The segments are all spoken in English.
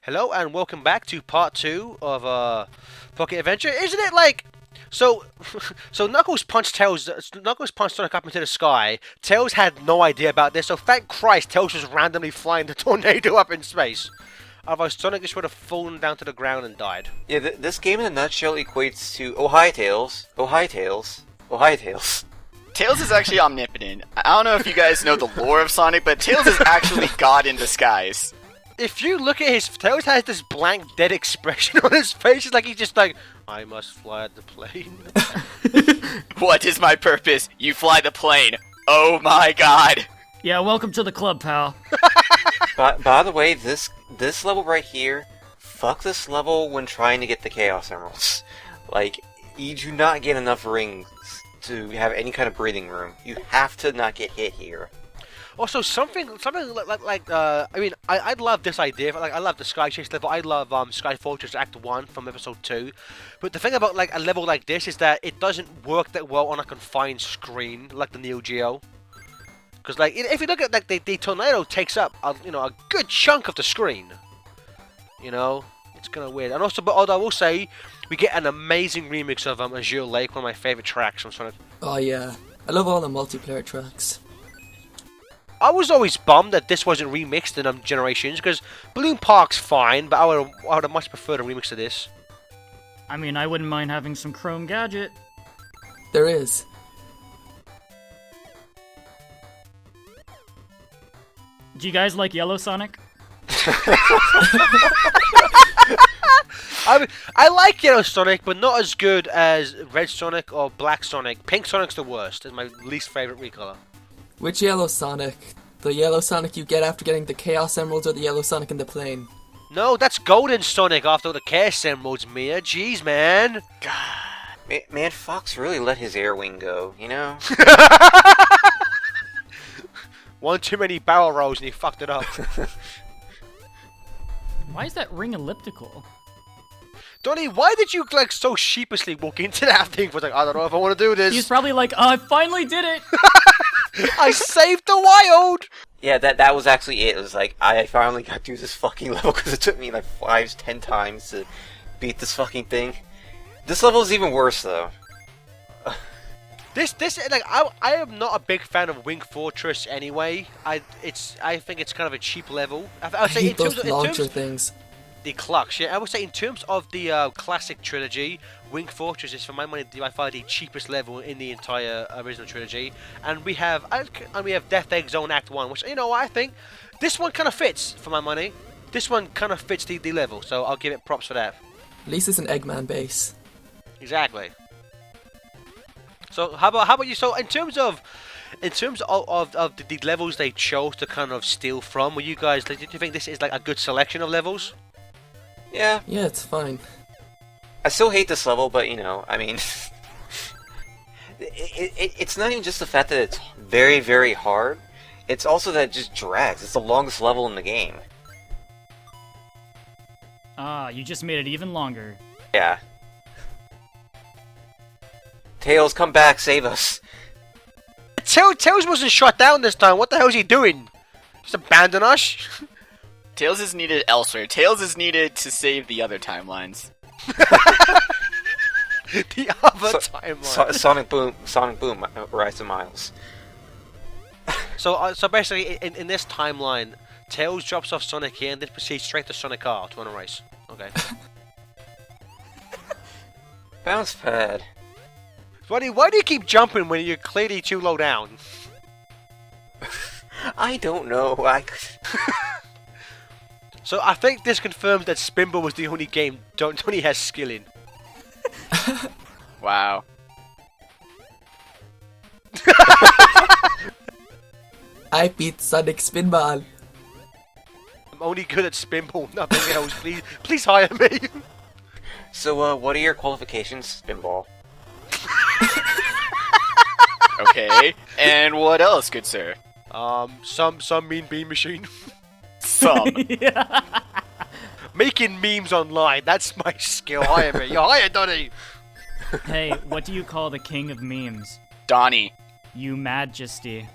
Hello and welcome back to part 2 of Pocket Adventure. Isn't it like so? So Knuckles punched Tails. Knuckles punched Sonic up into the sky. Tails had no idea about this, so thank Christ Tails was randomly flying the tornado up in space. Otherwise, Sonic just would have fallen down to the ground and died. Yeah, this game in a nutshell equates to oh hi Tails, oh hi Tails, oh hi Tails. Tails is actually omnipotent. I don't know if you guys know the lore of Sonic, but Tails is actually God in disguise. If you look at his Tails has this blank, dead expression on his face. It's like he's just like, I must fly the plane. What is my purpose? You fly the plane. Oh my god. Yeah, welcome to the club, pal. By the way, this level right here, fuck this level when trying to get the Chaos Emeralds. Like, you do not get enough rings to have any kind of breathing room. You have to not get hit here. Also, something like I mean, I love this idea. Like, I love the Sky Chase level. I love Sky Fortress Act 1 from Episode 2. But the thing about like a level like this is that it doesn't work that well on a confined screen like the Neo Geo. Because like if you look at like the tornado takes up a good chunk of the screen. You know, it's kind of weird. And also, but although I will say, we get an amazing remix of Azure Lake, one of my favorite tracks from Sonic. Oh yeah, I love all the multiplayer tracks. I was always bummed that this wasn't remixed in Generations, because Balloon Park's fine, but I would have much preferred a remix of this. I mean, I wouldn't mind having some Chrome Gadget. There is. Do you guys like Yellow Sonic? I like Yellow Sonic, but not as good as Red Sonic or Black Sonic. Pink Sonic's the worst. It's my least favorite recolor. Which Yellow Sonic? The Yellow Sonic you get after getting the Chaos Emeralds, or the Yellow Sonic in the plane? No, that's Golden Sonic after the Chaos Emeralds, Mia. Jeez, man. Man, Fox really let his air wing go, you know? One too many barrel rolls and he fucked it up. Why is that ring elliptical? Donnie, why did you like so sheepishly walk into that thing? Was like, I don't know if I want to do this. He's probably like, I finally did it! I saved the wild! Yeah, that was actually it. It was like, I finally got to do this fucking level because it took me like 5-10 times to beat this fucking thing. This level is even worse though. This like I am not a big fan of Wing Fortress anyway. I think it's kind of a cheap level. I would I say hate those launcher things. the Clux, yeah. I would say in terms of the classic trilogy, Wing Fortress is for my money by far the cheapest level in the entire original trilogy. And we have Death Egg Zone Act 1, which I think this one kind of fits for my money. This one kind of fits the level, so I'll give it props for that. At least it's an Eggman base. Exactly. So how about you? So in terms of the levels they chose to kind of steal from, were you guys? Did you think this is like a good selection of levels? Yeah. Yeah, it's fine. I still hate this level, but I mean, it's not even just the fact that it's very, very hard. It's also that it just drags. It's the longest level in the game. Ah, you just made it even longer. Yeah. Tails, come back, save us. Tails wasn't shot down this time. What the hell is he doing? Just abandon us? Tails is needed elsewhere. Tails is needed to save the other timelines. The other timeline. Sonic Boom, Rise of Miles. So basically, in this timeline, Tails drops off Sonic here and then proceeds straight to Sonic R to win a race. Okay. Bounce pad. Why do you keep jumping when you're clearly too low down? I don't know. So I think this confirms that Spinball was the only game Tony has skill in. Wow. I beat Sonic Spinball. I'm only good at Spinball, nothing else. Please hire me. So, what are your qualifications, Spinball? Okay. And what else, good sir? Some mean bean machine. Some. Yeah. Making memes online, that's my skill. Hire me. You hire Donnie. Hey, what do you call the king of memes? Donnie. You majesty.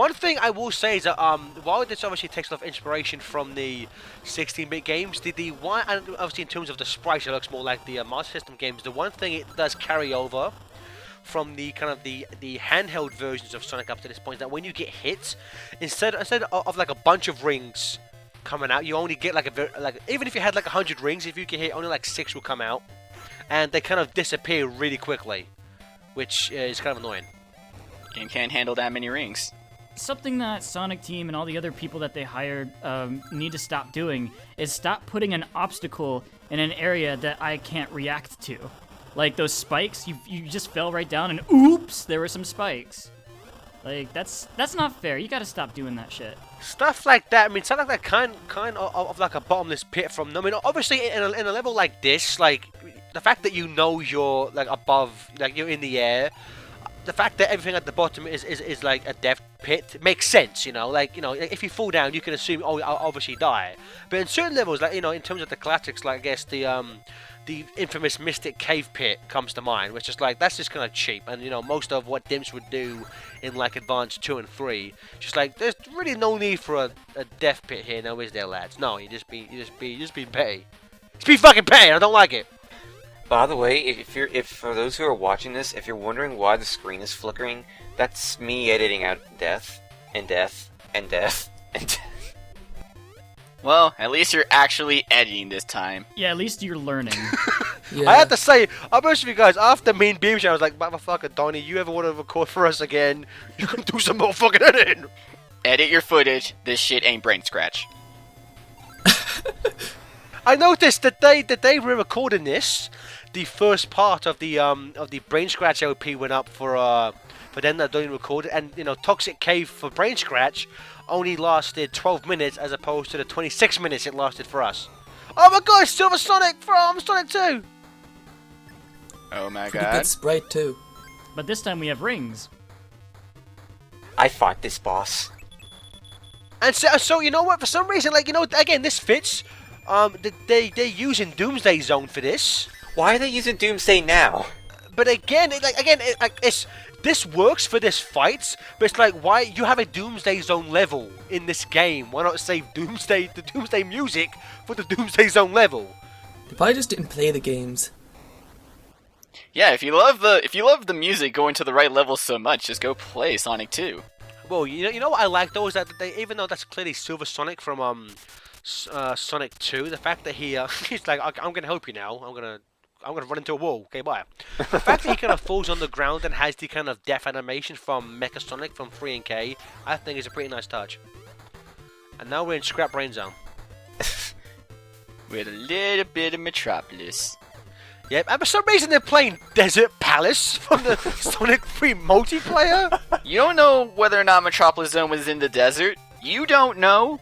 One thing I will say is that while this obviously takes a lot of inspiration from the 16-bit games, the one, and obviously in terms of the sprites, it looks more like the Master System games. The one thing it does carry over from the kind of the handheld versions of Sonic up to this point, that when you get hit, instead of like a bunch of rings coming out, you only get like even if you had like 100 rings, if you get hit, only like 6 will come out, and they kind of disappear really quickly, which is kind of annoying. Game can't handle that many rings. Something that Sonic Team and all the other people that they hired need to stop doing is stop putting an obstacle in an area that I can't react to. Like those spikes, you just fell right down and oops, there were some spikes. Like that's not fair. You gotta stop doing that shit. Stuff like that. I mean, stuff like that kind of like a bottomless pit from them. I mean, obviously in a level like this, like the fact that you know you're like above, like you're in the air. The fact that everything at the bottom is like a death pit makes sense, you know. Like, you know, if you fall down, you can assume, oh, I'll obviously die. But in certain levels, like, you know, in terms of the classics, like I guess the infamous Mystic Cave pit comes to mind, which is like that's just kind of cheap. And you know, most of what Dimps would do in like Advanced 2 and 3, just like there's really no need for a death pit here, now is there, lads? No, you just be petty. Just be fucking petty. I don't like it. By the way, if for those who are watching this, if you're wondering why the screen is flickering, that's me editing out death and death and death and death. Well, at least you're actually editing this time. Yeah, at least you're learning. Yeah. I have to say, I'm honest with you guys, after Mean Beam Show, I was like, motherfucker, Donnie, you ever want to record for us again, you can do some more fucking editing. Edit your footage. This shit ain't brain scratch. I noticed that they were recording this, the first part of the Brain Scratch LP went up for them that don't record it, and you know, Toxic Cave for Brain Scratch only lasted 12 minutes as opposed to the 26 minutes it lasted for us. Oh my god, Silver Sonic from Sonic 2! Oh my Pretty god. good sprite too. But this time we have rings. I fought this boss. And so you know what? For some reason, like, you know, again, this fits. They're using Doomsday Zone for this. Why are they using Doomsday now? But again, this works for this fight. But it's like, why you have a Doomsday Zone level in this game? Why not save the Doomsday music for the Doomsday Zone level? They probably just didn't play the games. Yeah, if you love the music going to the right level so much, just go play Sonic 2. Well, you know what I like though is that they, even though that's clearly Silver Sonic from Sonic 2, the fact that he's like, I'm gonna help you now. I'm gonna run into a wall. Okay, bye. The fact that he kind of falls on the ground and has the kind of death animation from Mecha Sonic from 3 and K, I think is a pretty nice touch. And now we're in Scrap Brain Zone. With a little bit of Metropolis. Yep, and for some reason they're playing Desert Palace from the Sonic 3 multiplayer. You don't know whether or not Metropolis Zone was in the desert. You don't know.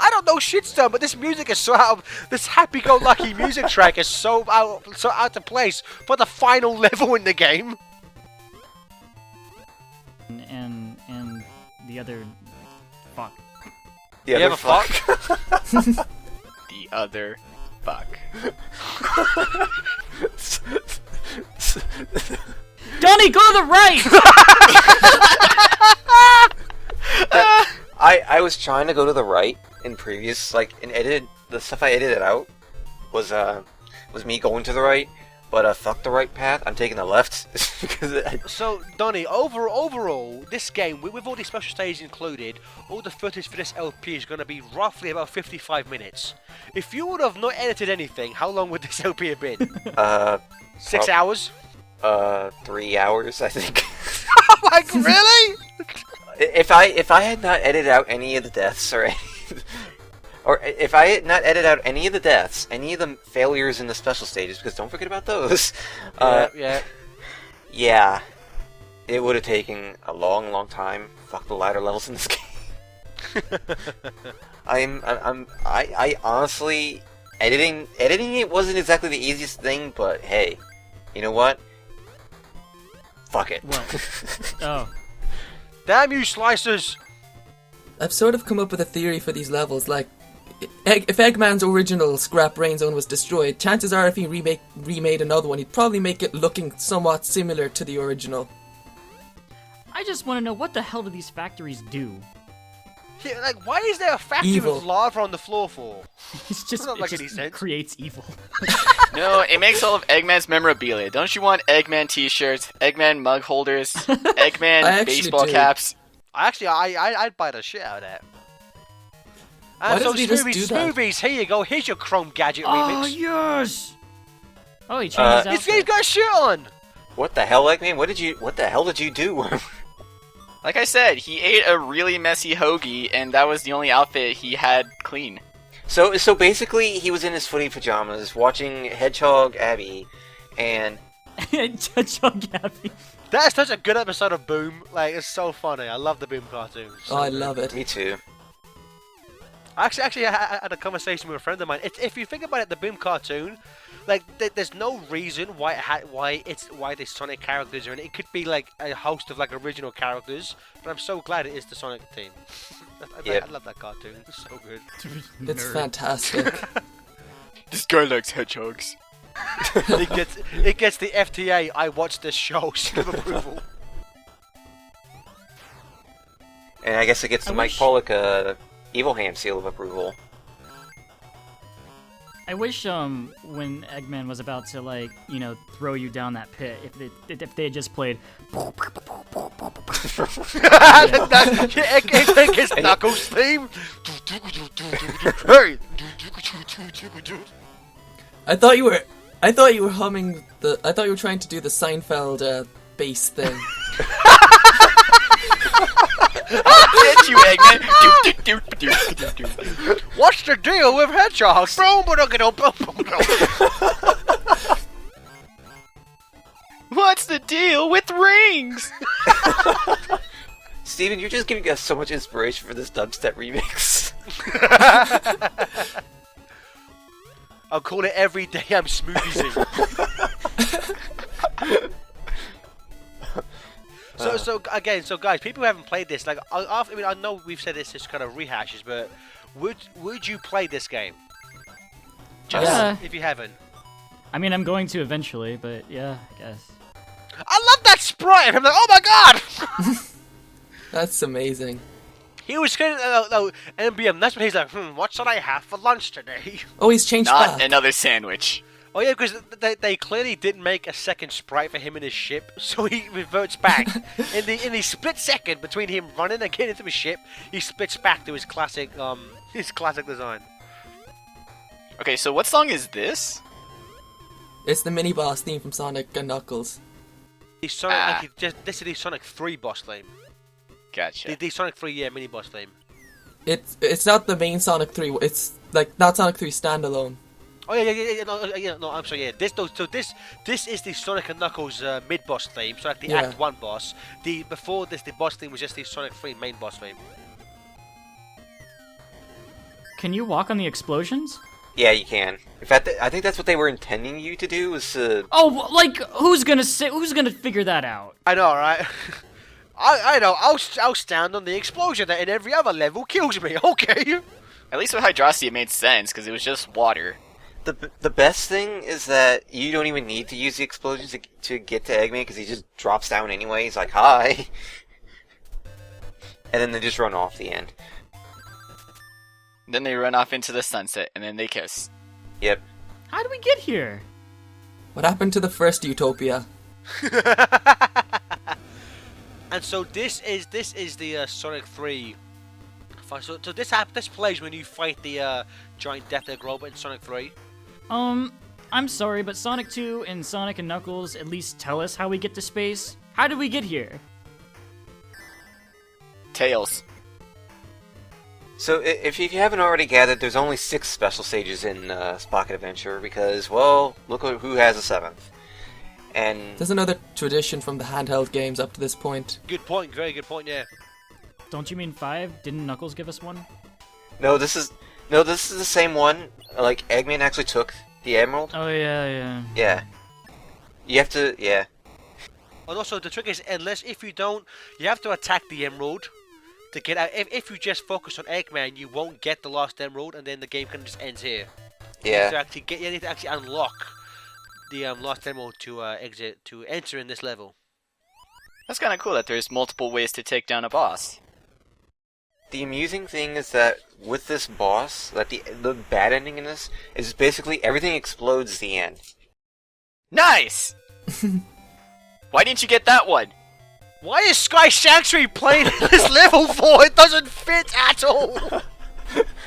I don't know shit, son, but this music is so this happy-go-lucky music track is so out of place for the final level in the game. And the other fuck. The You other have a fuck? The other fuck. Donnie, go to the right! I was trying to go to the right in previous, like, the stuff I edited out was me going to the right, but fuck the right path, I'm taking the left. So, Donnie, overall, this game, with all the special stages included, all the footage for this LP is going to be roughly about 55 minutes. If you would have not edited anything, how long would this LP have been? 6 hours? 3 hours, I think. Like, really? If I had not edited out any of the deaths or if I had not edited out any of the deaths, any of the failures in the special stages, because don't forget about those. Yeah, it would have taken a long time. Fuck the ladder levels in this game. I honestly, editing it wasn't exactly the easiest thing, but hey, you know what? Fuck it. What? Oh. Damn you, slicers! I've sort of come up with a theory for these levels, like, if Eggman's original Scrap Brain Zone was destroyed, chances are if he remade another one, he'd probably make it looking somewhat similar to the original. I just want to know what the hell do these factories do? Yeah, like, why is there a factory Evil. with lava on the floor for? It's just, Doesn't it make just any sense. creates evil. No, it makes all of Eggman's memorabilia. Don't you want Eggman t-shirts, Eggman mug holders, Eggman I actually baseball do. caps? I'd buy the shit out of that. Why And so doesn't he just do that? Smoothies, here you go. Here's your Chrome Gadget Oh remix. yes! Oh, he changed his This game's outfit. got shit on. What the hell, Eggman? What the hell did you do? Like I said, he ate a really messy hoagie, and that was the only outfit he had clean. So basically, he was in his footy pajamas watching Hedgehog Abby, and Hedgehog Gabby. That's such a good episode of Boom. Like, it's so funny. I love the Boom cartoon. So Oh, I good. love it. me too. Actually, I had a conversation with a friend of mine. If you think about it, the Boom cartoon, like, there's no reason why why the Sonic characters are in it. It could be like a host of like original characters, but I'm so glad it is the Sonic team. Yep. I love that cartoon. It's so good. It's fantastic. This guy likes hedgehogs. it gets the FTA. I watched this show seal of approval. And I guess it gets the I Mike wish- Pollock Evil Ham seal of approval. I wish when Eggman was about to like throw you down that pit, if they had just played. It gets Knuckles theme. Hey. I thought you were humming the. I thought you were trying to do the Seinfeld bass thing. Get you, Eggman! Do, do, do, do, do, do. What's the deal with hedgehogs? Boom, boom, boom, boom, boom. What's the deal with rings? Steven, you're just giving us so much inspiration for this dubstep remix. I'll call it every day I'm smoothie. So guys, people who haven't played this, like, I know we've said this is kind of rehashes, but would you play this game? Just Yeah. if you haven't. I mean, I'm going to eventually, but yeah, I guess. I love that sprite. I'm like, oh my god. That's amazing. He was getting NBM. That's when he's like, what should I have for lunch today? Oh, he's changed Not back. another sandwich. Oh yeah, because they clearly didn't make a second sprite for him in his ship, so he reverts back in the split second between him running and getting into his ship. He splits back to his classic design. Okay, so what song is this? It's the mini boss theme from Sonic and Knuckles. The Sonic, this is the Sonic 3 boss theme. Gotcha. The Sonic 3 mini boss theme. It's not the main Sonic 3. It's like not Sonic 3 standalone. Oh no, I'm sorry. Yeah, this is the Sonic and Knuckles mid boss theme. So like the Yeah. Act 1 boss. Before this, the boss theme was just the Sonic 3 main boss theme. Can you walk on the explosions? Yeah, you can. In fact, I think that's what they were intending you to do. Was Oh, like who's gonna figure that out? I know, right? I know. I'll stand on the explosion that in every other level kills me. Okay. At least with Hydrosity it made sense, because it was just water. the best thing is that you don't even need to use the explosions to get to Eggman because he just drops down anyway. He's like, "Hi," and then they just run off the end. Then they run off into the sunset, and then they kiss. Yep. How did we get here? What happened to the first Utopia? And so this is the Sonic 3. So this plays when you fight the giant Death Egg robot in Sonic 3. I'm sorry, but Sonic 2 and Sonic and Knuckles at least tell us how we get to space. How did we get here? Tails. So if you haven't already gathered, there's only 6 special stages in Pocket Adventure because, well, look who has a 7th. And There's another tradition from the handheld games up to this point. Good point. Very good point. Yeah. Don't you mean 5? Didn't Knuckles give us one? no, this is the same one. Like Eggman actually took the emerald. Oh yeah. Yeah. You have to, yeah. And also the trick is, if you don't, you have to attack the emerald to get out. If you just focus on Eggman, you won't get the lost emerald, and then the game kind of just ends here. You Yeah. need to actually unlock the lost emerald to enter in this level. That's kind of cool that there's multiple ways to take down a boss. The amusing thing is that with this boss, that the bad ending in this is basically everything explodes at the end. Nice! Why didn't you get that one? Why is Sky Sanctuary playing this level for? It doesn't fit at all.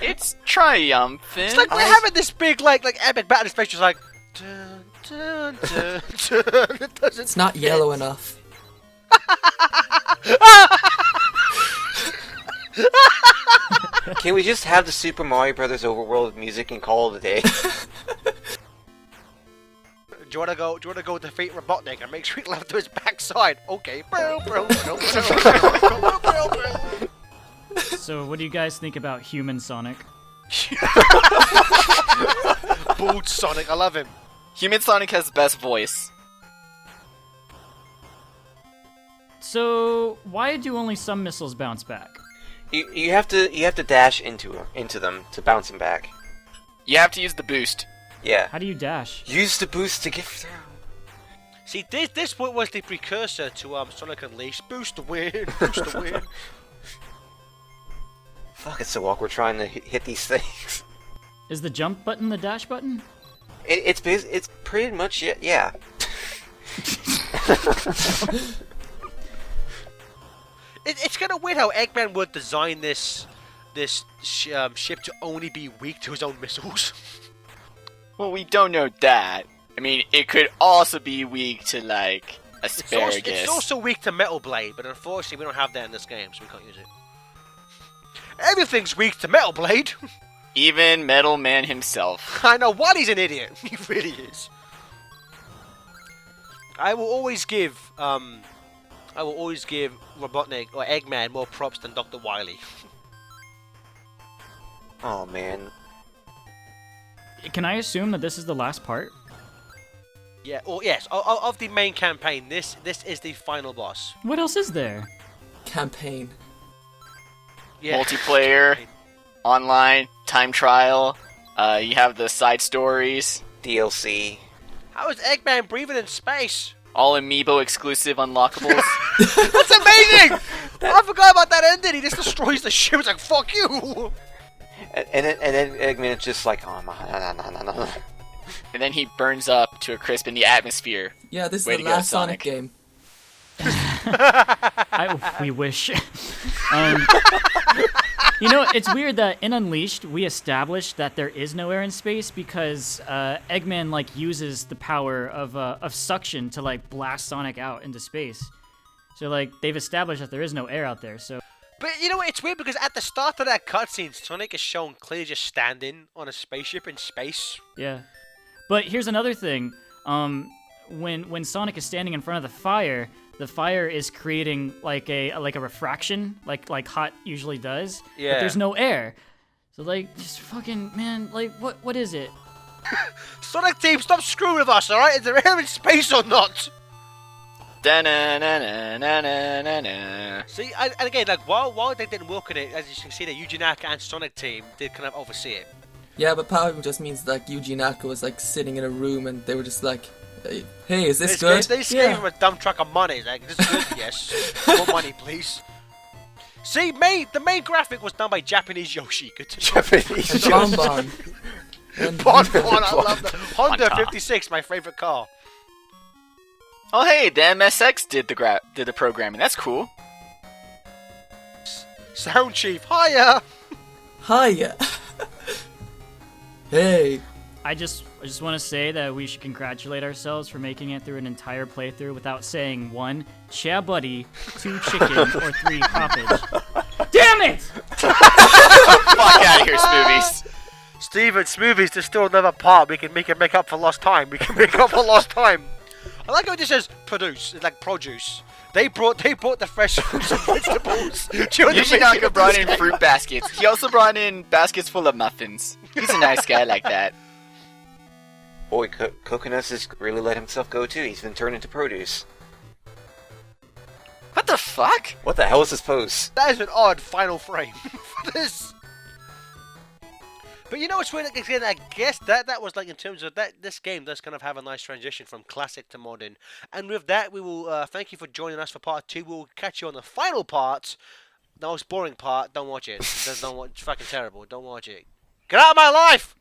It's triumphant. It's like we're having this big like epic battle space just like dun, dun, dun, dun. It doesn't It's not yellow enough. Can we just have the Super Mario Brothers overworld music and call it a day? Do you wanna go defeat Robotnik and make sure he left to his backside? Okay. So, what do you guys think about human Sonic? Boot Sonic, I love him. Human Sonic has the best voice. So, why do only some missiles bounce back? You have to dash into them to bounce them back. You have to use the boost. Yeah. How do you dash? Use the boost to get through. See, this was the precursor to Sonic Unleashed. Boost the win, boost the win. Fuck, it's so awkward trying to hit these things. Is the jump button the dash button? It's pretty much it, yeah. It's kind of weird how Eggman would design this ship to only be weak to his own missiles. Well, we don't know that. I mean, it could also be weak to, like, asparagus. It's also weak to Metal Blade, but unfortunately we don't have that in this game, so we can't use it. Everything's weak to Metal Blade. Even Metal Man himself. I know, Wally's an idiot. He really is. I will always give Robotnik or Eggman more props than Dr. Wily. Oh man. Can I assume that this is the last part? Yeah, or yes, of the main campaign, this is the final boss. What else is there? Campaign. Yeah. Multiplayer, online, time trial. You have the side stories. DLC. How is Eggman breathing in space? All Amiibo exclusive unlockables. That's amazing! I forgot about that ending. He just destroys the ship. It's like, fuck you! And then Eggman is just like, oh, no. And then he burns up to a crisp in the atmosphere. Yeah, this is Way the to go, last Sonic Sonic. game. We wish. You know, it's weird that in Unleashed we established that there is no air in space because Eggman like uses the power of suction to like blast Sonic out into space. So like they've established that there is no air out there. So But you know what? It's weird because at the start of that cutscene, Sonic is shown clearly just standing on a spaceship in space. yeah. But here's another thing. When Sonic is standing in front of the fire is creating like a refraction, like hot usually does. Yeah. But there's no air. So like, just fucking man, like what is it? Sonic Team, stop screwing with us, alright? Is there air in space or not? Da-na-na-na-na-na-na. See, and again, like while they didn't work on it, as you can see, the Yuji Naka and Sonic Team did kind of oversee it. Yeah, but probably just means like Yuji Naka was like sitting in a room and they were just like, hey, is this good? They just gave him a dump truck of money. Like, this is good, yes. More money, please. See, the main graphic was done by Japanese Yoshi. Good to know. Japanese. Bonbon. And Bon, I love the Honda Bonta. 56, my favorite car. Oh hey, the MSX did the programming. That's cool. Sound Chief, hiya! Hiya. Hey. I just want to say that we should congratulate ourselves for making it through an entire playthrough without saying 1, chia buddy, 2, chicken, or 3, hoppage. Damn it! Fuck out of here, Smoothies. Steven, Smoothies, there's still another part. We can make up for lost time. I like how it just says produce. It's like produce. They brought the fresh fruits and vegetables. Yuji Naka brought in fruit baskets. He also brought in baskets full of muffins. He's a nice guy like that. Boy, Coconuts has really let himself go too. He's been turned into produce. What the fuck? What the hell is this pose? That is an odd final frame for this. But you know what's weird? Like, again, I guess that was like in terms of that. This game does kind of have a nice transition from classic to modern. And with that, we will thank you for joining us for part 2. We'll catch you on the final part, the most boring part. Don't watch it. Don't watch. It's fucking terrible. Don't watch it. Get out of my life.